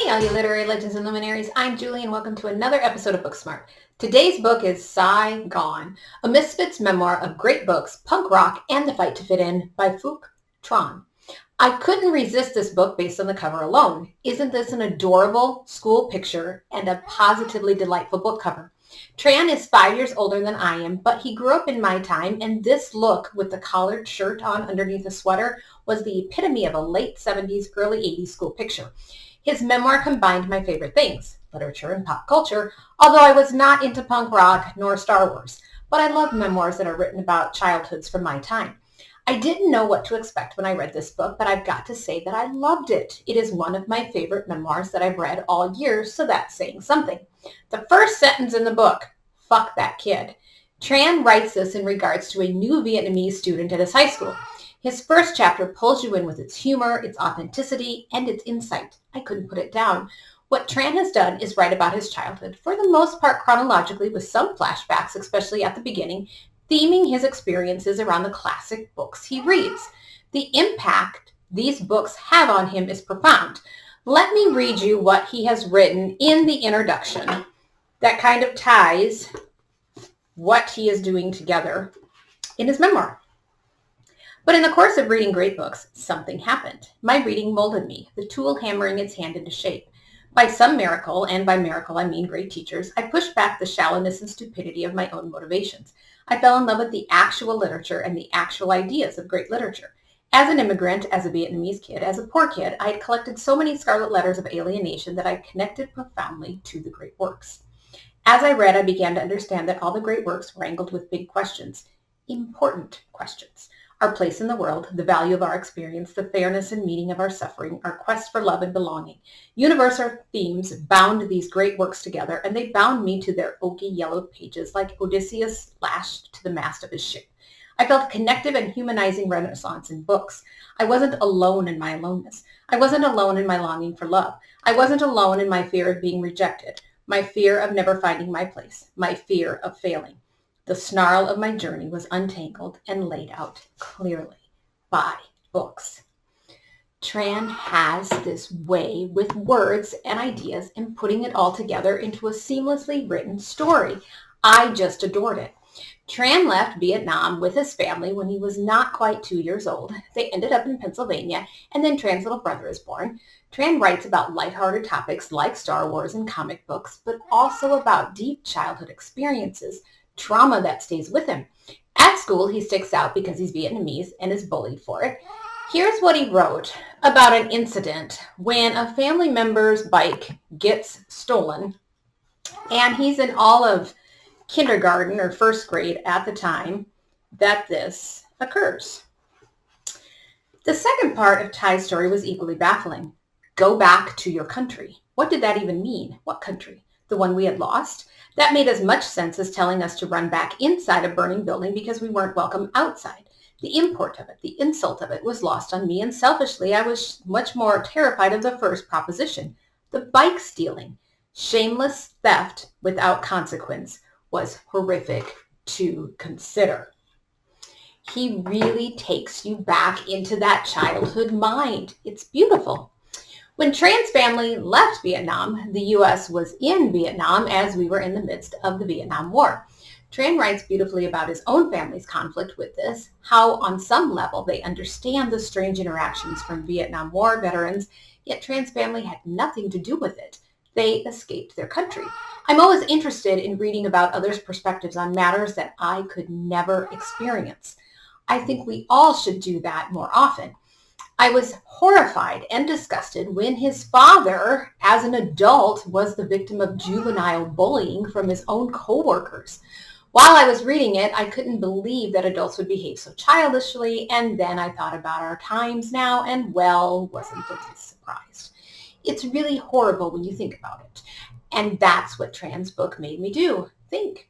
Hey, all you literary legends and luminaries. I'm Julie, and welcome to another episode of Booksmart. Today's book is Sigh Gone, a misfits memoir of great books, punk rock, and the fight to fit in by Phuc, Tran. I couldn't resist this book based on the cover alone. Isn't this an adorable school picture and a positively delightful book cover? Tran is 5 years older than I am, but he grew up in my time, and this look with the collared shirt on underneath a sweater was the epitome of a late 70s, early 80s school picture. His memoir combined my favorite things, literature and pop culture, although I was not into punk rock nor Star Wars. But I love memoirs that are written about childhoods from my time. I didn't know what to expect when I read this book, but I've got to say that I loved it. It is one of my favorite memoirs that I've read all year, so that's saying something. The first sentence in the book, "Fuck that kid." Tran writes this in regards to a new Vietnamese student at his high school. His first chapter pulls you in with its humor, its authenticity, and its insight. I couldn't put it down. What Tran has done is write about his childhood, for the most part chronologically with some flashbacks, especially at the beginning, theming his experiences around the classic books he reads. The impact these books have on him is profound. Let me read you what he has written in the introduction that kind of ties what he is doing together in his memoir. But in the course of reading great books, something happened. My reading molded me, the tool hammering its hand into shape. By some miracle, and by miracle I mean great teachers, I pushed back the shallowness and stupidity of my own motivations. I fell in love with the actual literature and the actual ideas of great literature. As an immigrant, as a Vietnamese kid, as a poor kid, I had collected so many scarlet letters of alienation that I connected profoundly to the great works. As I read, I began to understand that all the great works wrangled with big questions, important questions. Our place in the world, the value of our experience, the fairness and meaning of our suffering, our quest for love and belonging. Universal themes bound these great works together, and they bound me to their oaky yellowed pages like Odysseus lashed to the mast of his ship. I felt a connective and humanizing renaissance in books. I wasn't alone in my aloneness. I wasn't alone in my longing for love. I wasn't alone in my fear of being rejected, my fear of never finding my place, my fear of failing. The snarl of my journey was untangled and laid out clearly by books. Tran has this way with words and ideas and putting it all together into a seamlessly written story. I just adored it. Tran left Vietnam with his family when he was not quite 2 years old. They ended up in Pennsylvania, and then Tran's little brother is born. Tran writes about lighthearted topics like Star Wars and comic books, but also about deep childhood experiences, trauma that stays with him. At school, he sticks out because he's Vietnamese and is bullied for it. Here's what he wrote about an incident when a family member's bike gets stolen, and he's in all of kindergarten or first grade at the time that this occurs. The second part of Ty's story was equally baffling. Go back to your country. What did that even mean? What country? The one we had lost? That made as much sense as telling us to run back inside a burning building because we weren't welcome outside. The import of it, the insult of it was lost on me, and selfishly I was much more terrified of the first proposition. The bike stealing, shameless theft without consequence, was horrific to consider. He really takes you back into that childhood mind. It's beautiful. When Tran's family left Vietnam, the U.S. was in Vietnam as we were in the midst of the Vietnam War. Tran writes beautifully about his own family's conflict with this, how on some level they understand the strange interactions from Vietnam War veterans, yet Tran's family had nothing to do with it. They escaped their country. I'm always interested in reading about others' perspectives on matters that I could never experience. I think we all should do that more often. I was horrified and disgusted when his father, as an adult, was the victim of juvenile bullying from his own coworkers. While I was reading it, I couldn't believe that adults would behave so childishly, and then I thought about our times now, and well, wasn't the least surprised. It's really horrible when you think about it. And that's what Tran's book made me do, think.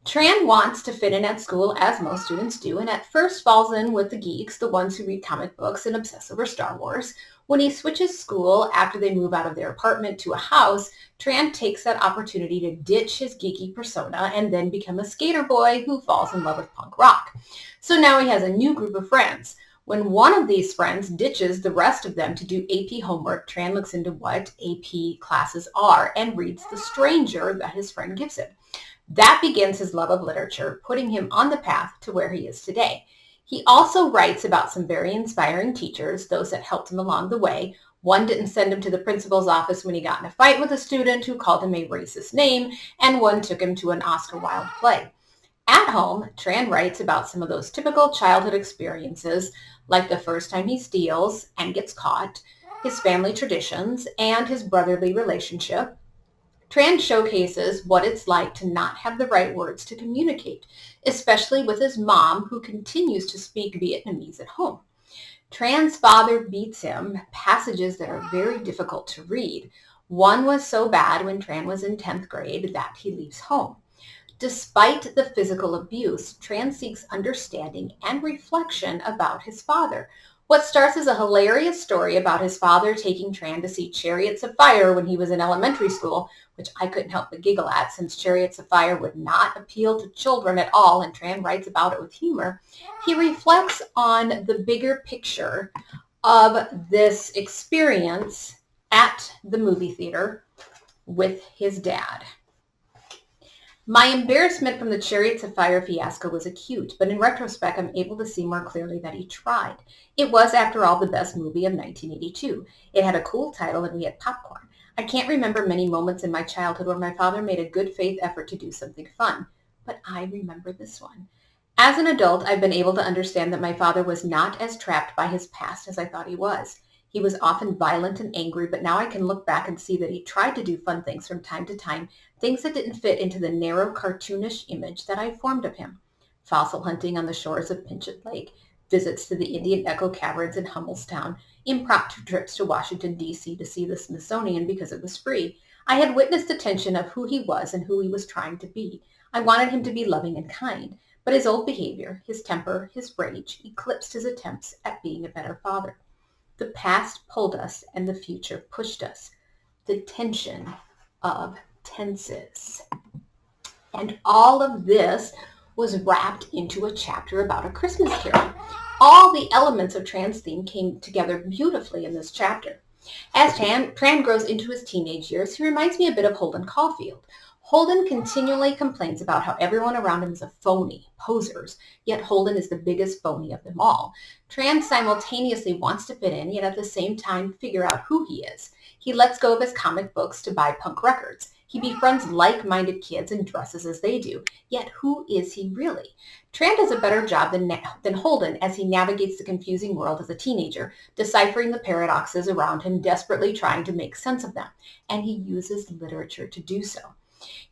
Tran wants to fit in at school, as most students do, and at first falls in with the geeks, the ones who read comic books and obsess over Star Wars. When he switches school after they move out of their apartment to a house, Tran takes that opportunity to ditch his geeky persona and then become a skater boy who falls in love with punk rock. So now he has a new group of friends. When one of these friends ditches the rest of them to do AP homework, Tran looks into what AP classes are and reads The Stranger that his friend gives him. That begins his love of literature, putting him on the path to where he is today. He also writes about some very inspiring teachers, those that helped him along the way. One didn't send him to the principal's office when he got in a fight with a student who called him a racist name, and one took him to an Oscar Wilde play. At home, Tran writes about some of those typical childhood experiences, like the first time he steals and gets caught, his family traditions, and his brotherly relationship. Tran showcases what it's like to not have the right words to communicate, especially with his mom, who continues to speak Vietnamese at home. Tran's father beats him passages that are very difficult to read. One was so bad when Tran was in 10th grade that he leaves home. Despite the physical abuse, Tran seeks understanding and reflection about his father. What starts as a hilarious story about his father taking Tran to see Chariots of Fire when he was in elementary school, which I couldn't help but giggle at since Chariots of Fire would not appeal to children at all, and Tran writes about it with humor, he reflects on the bigger picture of this experience at the movie theater with his dad. My embarrassment from the Chariots of Fire fiasco was acute, but in retrospect, I'm able to see more clearly that he tried. It was, after all, the best movie of 1982. It had a cool title and we had popcorn. I can't remember many moments in my childhood where my father made a good faith effort to do something fun, but I remember this one. As an adult, I've been able to understand that my father was not as trapped by his past as I thought he was. He was often violent and angry, but now I can look back and see that he tried to do fun things from time to time, things that didn't fit into the narrow, cartoonish image that I formed of him. Fossil hunting on the shores of Pinchot Lake, visits to the Indian Echo Caverns in Hummelstown, impromptu trips to Washington, D.C. to see the Smithsonian because it was free. I had witnessed the tension of who he was and who he was trying to be. I wanted him to be loving and kind, but his old behavior, his temper, his rage, eclipsed his attempts at being a better father. The past pulled us and the future pushed us. The tension of tenses. And all of this was wrapped into a chapter about a Christmas Carol. All the elements of Tran's theme came together beautifully in this chapter. As Tran grows into his teenage years, he reminds me a bit of Holden Caulfield. Holden continually complains about how everyone around him is a phony, posers, yet Holden is the biggest phony of them all. Tran simultaneously wants to fit in, yet at the same time figure out who he is. He lets go of his comic books to buy punk records. He befriends like-minded kids and dresses as they do. Yet who is he really? Tran does a better job than Holden as he navigates the confusing world as a teenager, deciphering the paradoxes around him, desperately trying to make sense of them. And he uses literature to do so.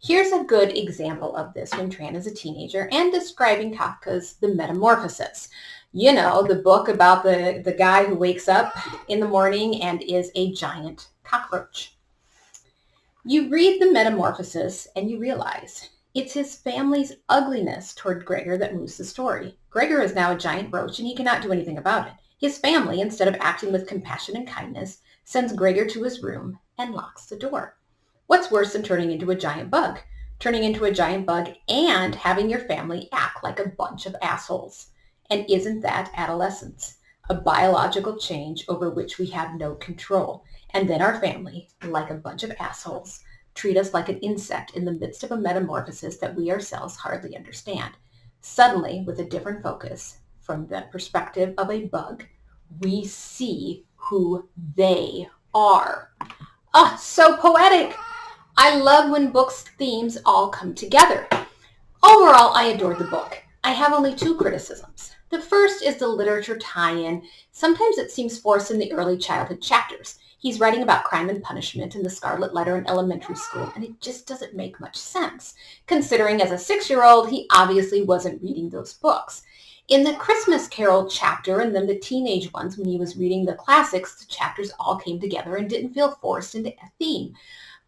Here's a good example of this when Tran is a teenager and describing Kafka's The Metamorphosis. You know, the book about the guy who wakes up in the morning and is a giant cockroach. You read The Metamorphosis and you realize it's his family's ugliness toward Gregor that moves the story. Gregor is now a giant roach and he cannot do anything about it. His family, instead of acting with compassion and kindness, sends Gregor to his room and locks the door. What's worse than turning into a giant bug? Turning into a giant bug and having your family act like a bunch of assholes. And isn't that adolescence? A biological change over which we have no control. And then our family, like a bunch of assholes, treat us like an insect in the midst of a metamorphosis that we ourselves hardly understand. Suddenly, with a different focus, from the perspective of a bug, we see who they are. Ah, so poetic! I love when books' themes all come together. Overall, I adored the book. I have only two criticisms. The first is the literature tie-in. Sometimes it seems forced in the early childhood chapters. He's writing about crime and punishment in the Scarlet Letter in elementary school, and it just doesn't make much sense, considering as a 6-year-old, he obviously wasn't reading those books. In the Christmas Carol chapter, and then the teenage ones when he was reading the classics, the chapters all came together and didn't feel forced into a theme.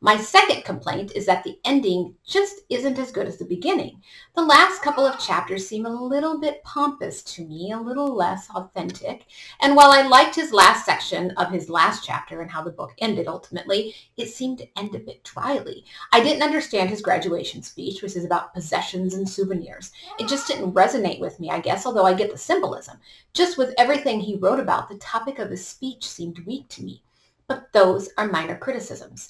My second complaint is that the ending just isn't as good as the beginning. The last couple of chapters seem a little bit pompous to me, a little less authentic. And while I liked his last section of his last chapter and how the book ended ultimately, it seemed to end a bit dryly. I didn't understand his graduation speech, which is about possessions and souvenirs. It just didn't resonate with me, I guess, although I get the symbolism. Just with everything he wrote about, the topic of his speech seemed weak to me. But those are minor criticisms.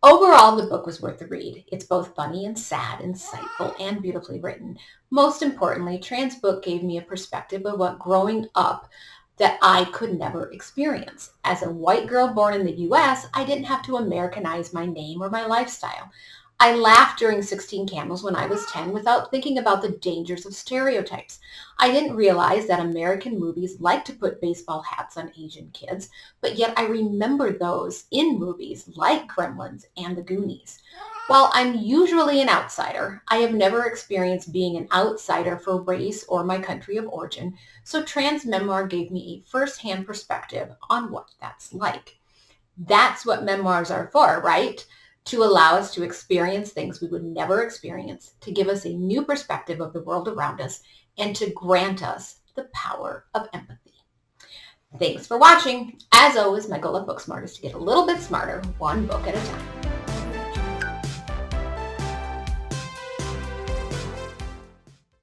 Overall, the book was worth the read. It's both funny and sad, insightful, and beautifully written. Most importantly, Tran's book gave me a perspective of what growing up that I could never experience. As a white girl born in the U.S., I didn't have to Americanize my name or my lifestyle. I laughed during 16 Candles when I was 10 without thinking about the dangers of stereotypes. I didn't realize that American movies like to put baseball hats on Asian kids, but yet I remember those in movies like Gremlins and The Goonies. While I'm usually an outsider, I have never experienced being an outsider for race or my country of origin, so Tran's memoir gave me a first-hand perspective on what that's like. That's what memoirs are for, right? To allow us to experience things we would never experience, to give us a new perspective of the world around us, and to grant us the power of empathy. Thanks for watching. As always, my goal at Booksmart is to get a little bit smarter, one book at a time.